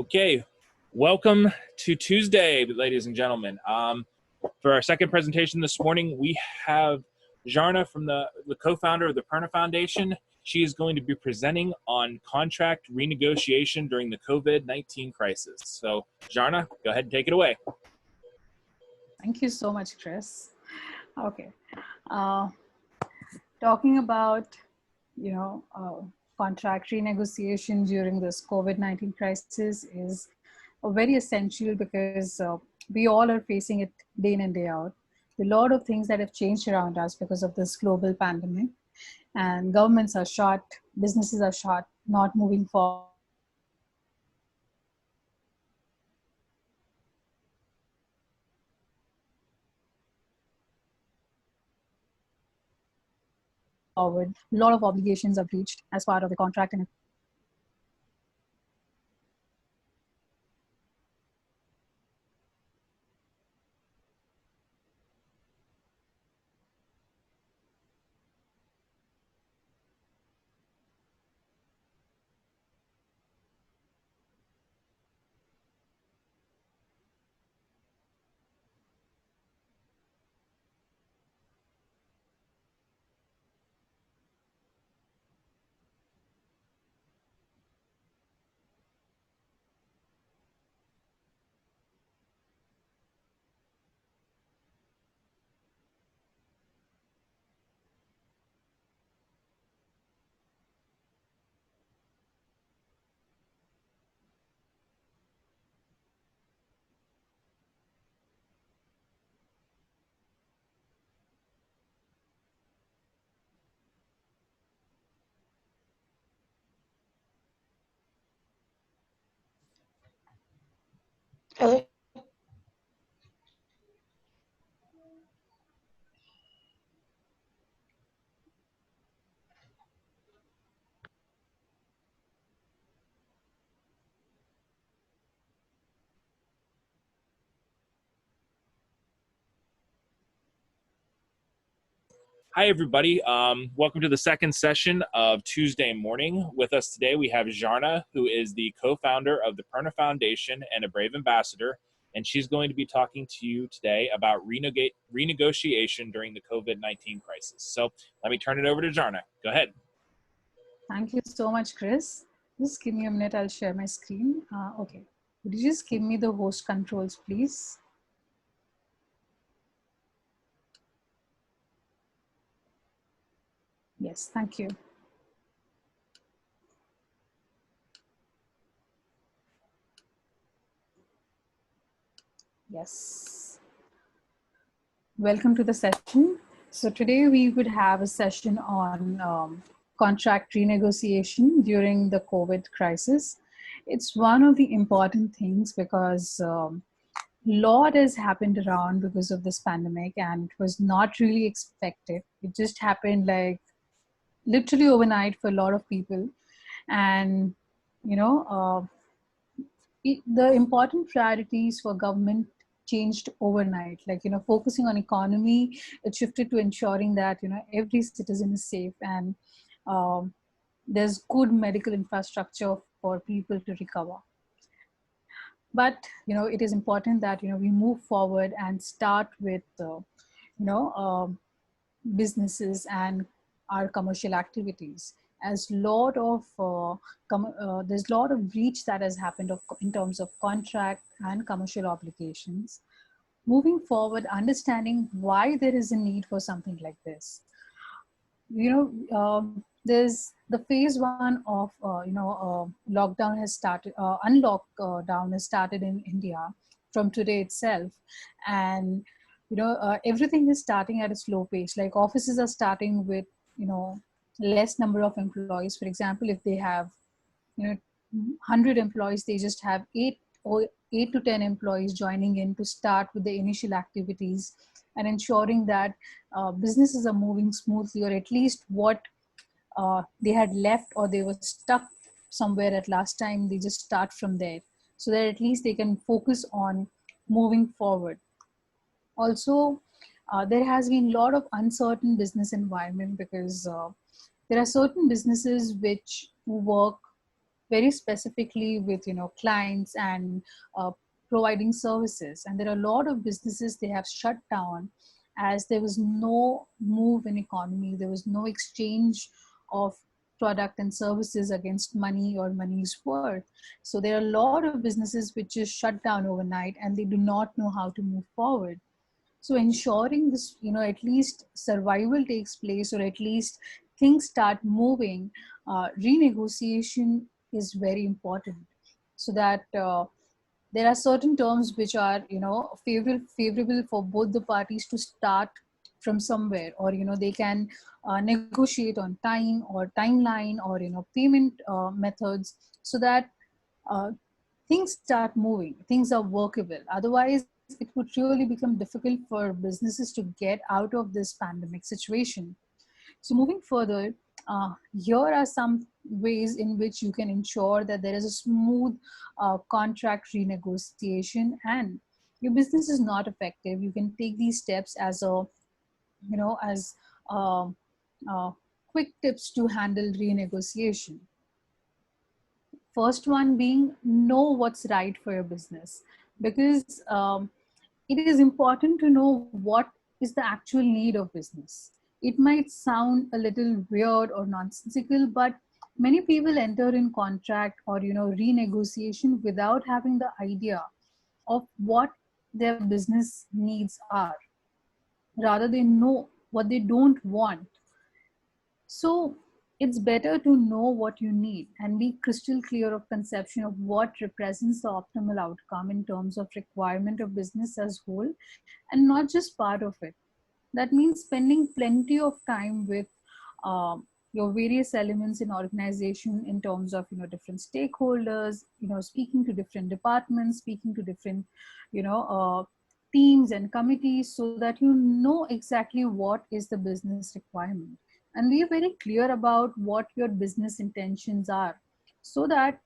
Okay, welcome to Tuesday, ladies and gentlemen. For our second presentation this morning, we have Jharna from the co-founder of the Perna Foundation. She is going to be presenting on contract renegotiation during the COVID-19 crisis. So, Jharna, go ahead and take it away. Thank you so much, Chris. Okay, talking about contract renegotiation during this COVID-19 crisis is very essential because we all are facing it day in and day out. A lot of things that have changed around us because of this global pandemic, and governments are shut, businesses are shut, not moving forward. A lot of obligations are breached as part of the contract. And Hello. Hi, everybody. Welcome to the second session of Tuesday morning. With us today, we have Jharna, who is the co-founder of the Perna Foundation and a brave ambassador, and she's going to be talking to you today about renegotiation during the COVID-19 crisis. So let me turn it over to Jharna. Go ahead. thank you so much, Chris. Just give me a minute, I'll share my screen. Okay, would you just give me the host controls, please? Yes, thank you. Yes. Welcome to the session. So today we would have a session on contract renegotiation during the COVID crisis. It's one of the important things because lot has happened around because of this pandemic, and it was not really expected. It just happened like literally overnight for a lot of people. And you know the important priorities for government changed overnight, like focusing on economy, it shifted to ensuring that every citizen is safe, and um, there's good medical infrastructure for people to recover. But it is important that we move forward and start with you know businesses and our commercial activities, as lot of there's a lot of breach that has happened in terms of contract and commercial obligations. Moving forward, understanding why there is a need for something like this. There's the phase one of lockdown has started, unlock down has started in India from today itself. And everything is starting at a slow pace, like offices are starting with less number of employees. For example, if they have 100 employees, they just have 8 to 10 employees joining in to start with the initial activities, and ensuring that businesses are moving smoothly, or at least what they had left or they were stuck somewhere at last time, they just start from there, so that at least they can focus on moving forward. Also, there has been a lot of uncertain business environment because there are certain businesses which work very specifically with clients and providing services. And there are a lot of businesses they have shut down as there was no move in economy, there was no exchange of product and services against money or money's worth. So there are a lot of businesses which just shut down overnight and they do not know how to move forward. So ensuring this, at least survival takes place, or at least things start moving, renegotiation is very important, so that there are certain terms which are favorable for both the parties to start from somewhere, or they can negotiate on time or timeline, or payment methods, so that uh, things start moving, things are workable. Otherwise it would really become difficult for businesses to get out of this pandemic situation. So moving further, here are some ways in which you can ensure that there is a smooth contract renegotiation and your business is not effective. You can take these steps as as um, uh, quick tips to handle renegotiation. First one being, know what's right for your business, because it is important to know what is the actual need of business. It might sound a little weird or nonsensical, but many people enter in contract or renegotiation without having the idea of what their business needs are. Rather, they know what they don't want. So it's better to know what you need and be crystal clear of conception of what represents the optimal outcome in terms of requirement of business as whole, and not just part of it. That means spending plenty of time with your various elements in organization in terms of different stakeholders, speaking to different departments, speaking to different teams and committees, so that you know exactly what is the business requirement, and be very clear about what your business intentions are, so that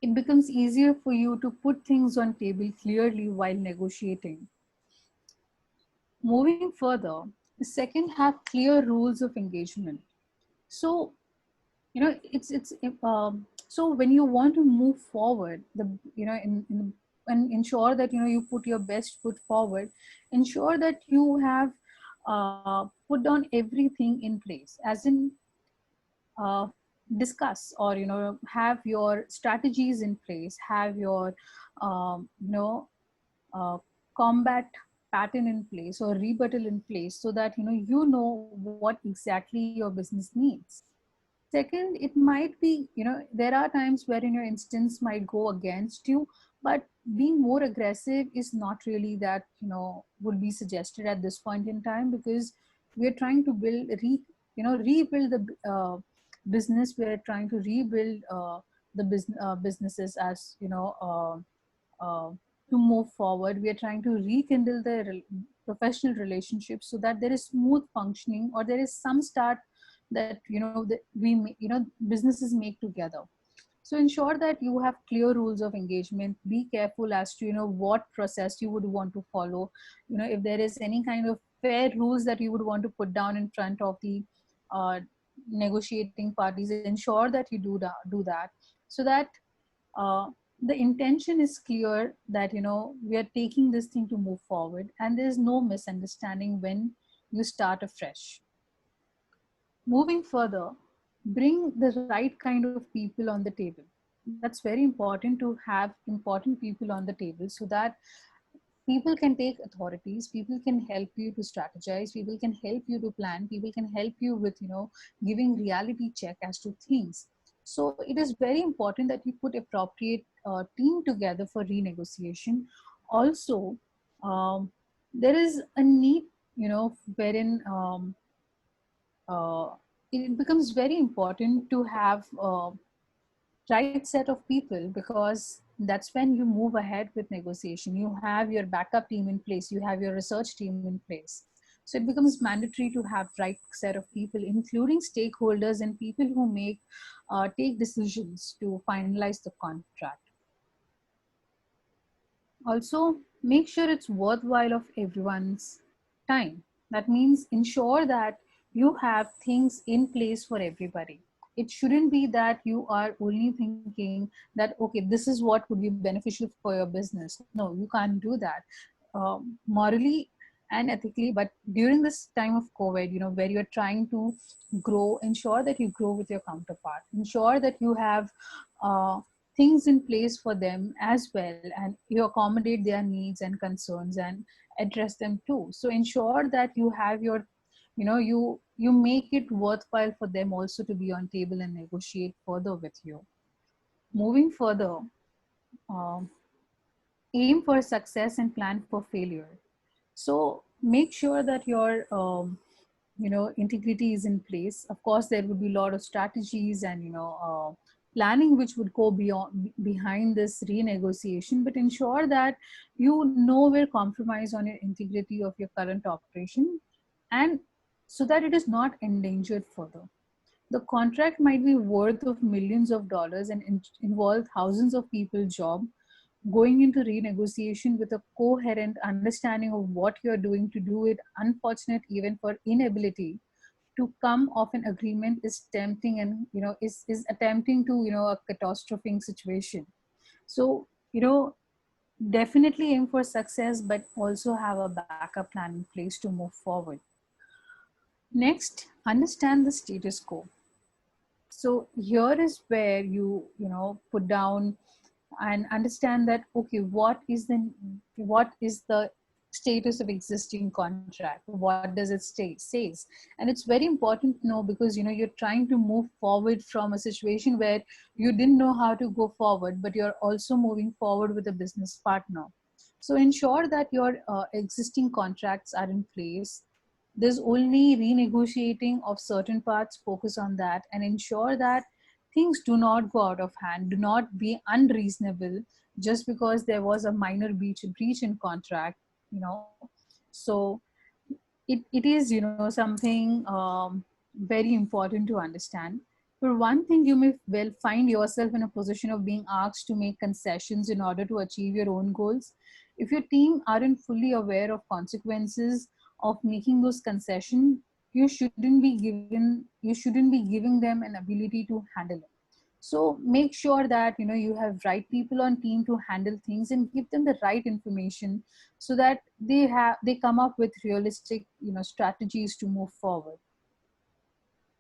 it becomes easier for you to put things on table clearly while negotiating. Moving further, the second, have clear rules of engagement. So it's so when you want to move forward, the in and ensure that you put your best foot forward, ensure that you have put down everything in place, as in uh, discuss, or have your strategies in place, have your um, you know uh, combat pattern in place or rebuttal in place, so that what exactly your business needs. Second, it might be, there are times wherein your instance might go against you, but being more aggressive is not really that, would be suggested at this point in time, because we're trying to rebuild the business. We're trying to rebuild the businesses as, uh, to move forward. We are trying to rekindle the professional relationships, so that there is smooth functioning, or there is some start that that businesses make together. So ensure that you have clear rules of engagement. Be careful as to what process you would want to follow. If there is any kind of fair rules that you would want to put down in front of the uh, negotiating parties, ensure that you do that, so that uh, the intention is clear, that we are taking this thing to move forward, and there is no misunderstanding when you start afresh. Moving further, bring the right kind of people on the table. That's very important, to have important people on the table, so that people can take authorities, people can help you to strategize, people can help you to plan, people can help you with giving reality check as to things. So it is very important that you put appropriate team together for renegotiation. Also, there is a need, wherein uh, it becomes very important to have right set of people, because that's when you move ahead with negotiation. You have your backup team in place, you have your research team in place. So it becomes mandatory to have right set of people, including stakeholders and people who take decisions to finalize the contract. Also, make sure it's worthwhile of everyone's time. That means ensure that you have things in place for everybody. It shouldn't be that you are only thinking that, okay, this is what would be beneficial for your business. No, you can't do that. Morally and ethically, but during this time of COVID, where you're trying to grow, ensure that you grow with your counterpart, ensure that you have uh, things in place for them as well, and you accommodate their needs and concerns and address them too. So ensure that you have your, you make it worthwhile for them also to be on table and negotiate further with you. Moving further, um, aim for success and plan for failure. So make sure that your integrity is in place. Of course, there would be a lot of strategies and planning which would go beyond behind this renegotiation, but ensure that you nowhere compromise on your integrity of your current operation, and so that it is not endangered further. The contract might be worth of millions of dollars and involve thousands of people's job. Going into renegotiation with a coherent understanding of what you're doing to do it, unfortunate even for inability to come off an agreement, is tempting, and is attempting to a catastrophic situation. So definitely aim for success, but also have a backup plan in place to move forward. Next, understand the status quo. So here is where you put down and understand that, okay, what is the status of existing contract, what does it says. And it's very important to know, because you're trying to move forward from a situation where you didn't know how to go forward, but you're also moving forward with a business partner. So ensure that your existing contracts are in place. There's only renegotiating of certain parts, focus on that, and ensure that things do not go out of hand, do not be unreasonable just because there was a minor breach in contract. So it is something very important to understand. For one thing, you may well find yourself in a position of being asked to make concessions in order to achieve your own goals. If your team aren't fully aware of consequences of making those concessions, you shouldn't be giving them an ability to handle it. So make sure that you have right people on team to handle things, and give them the right information, so that they come up with realistic strategies to move forward.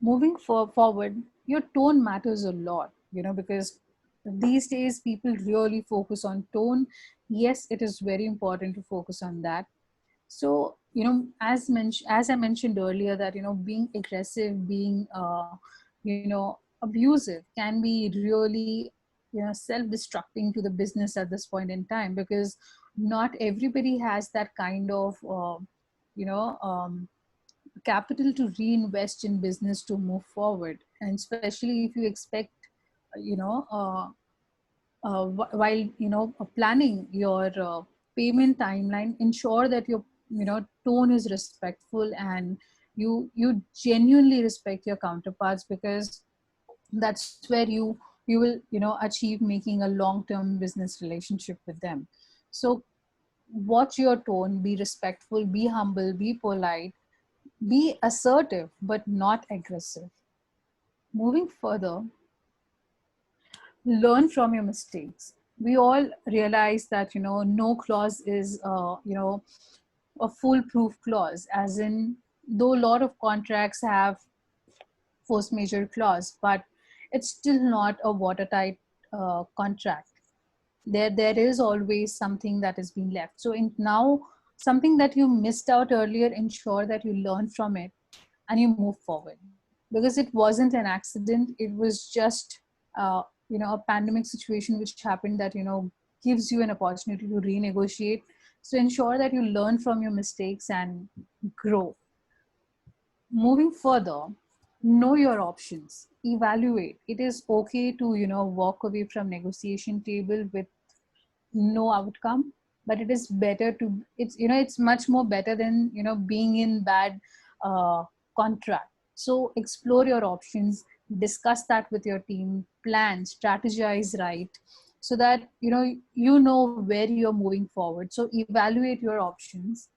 Moving forward, your tone matters a lot, because these days people really focus on tone. Yes, it is very important to focus on that. So as I mentioned earlier, that being aggressive, being abusive can be really self-destructing to the business at this point in time, because not everybody has that kind of you know um, capital to reinvest in business to move forward. And especially if you expect you know while planning your payment timeline, ensure that your tone is respectful, and you genuinely respect your counterparts, because that's where you will achieve making a long term business relationship with them. So watch your tone, be respectful, be humble, be polite, be assertive but not aggressive. Moving further, learn from your mistakes. We all realize that no clause is a foolproof clause, as in, though a lot of contracts have force majeure clause, but it's still not a watertight contract. There is always something that is being left. So in now, something that you missed out earlier, ensure that you learn from it and you move forward, because it wasn't an accident. It was just a pandemic situation which happened, that gives you an opportunity to renegotiate. So ensure that you learn from your mistakes and grow. Moving further, know your options, evaluate. It is okay to walk away from negotiation table with no outcome, but it is better to, it's much more better than being in bad uh, contract. So explore your options, discuss that with your team, plan, strategize right, so that you know where you're moving forward. So evaluate your options.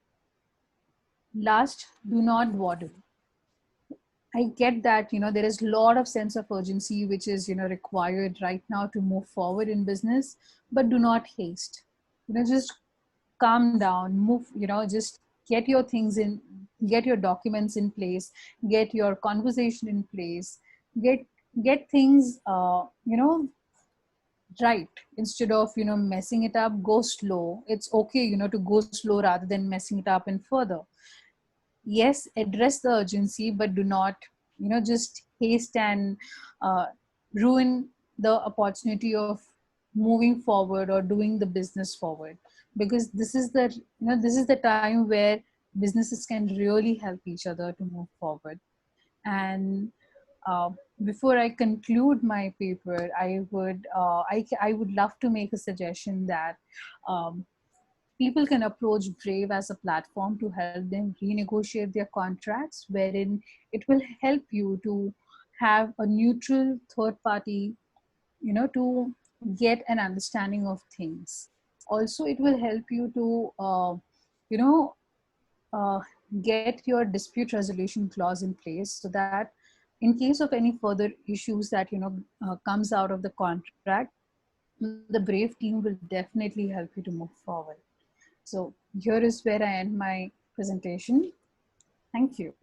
Last, do not waddle. I get that, there is a lot of sense of urgency which is, required right now to move forward in business, but do not haste. Just calm down, move, just get your things in, get your documents in place, get your conversation in place, get get things, right. Instead of, messing it up, go slow. It's okay, to go slow rather than messing it up and further. Yes, address the urgency, but do not, just haste and uh, ruin the opportunity of moving forward or doing the business forward, because this is the time where businesses can really help each other to move forward. And uh, before I conclude my paper, I would love to make a suggestion that um, people can approach Brave as a platform to help them renegotiate their contracts, wherein it will help you to have a neutral third party, to get an understanding of things. Also, it will help you to, you know, uh, get your dispute resolution clause in place, so that in case of any further issues that comes out of the contract, the Brave team will definitely help you to move forward. So here is where I end my presentation. Thank you.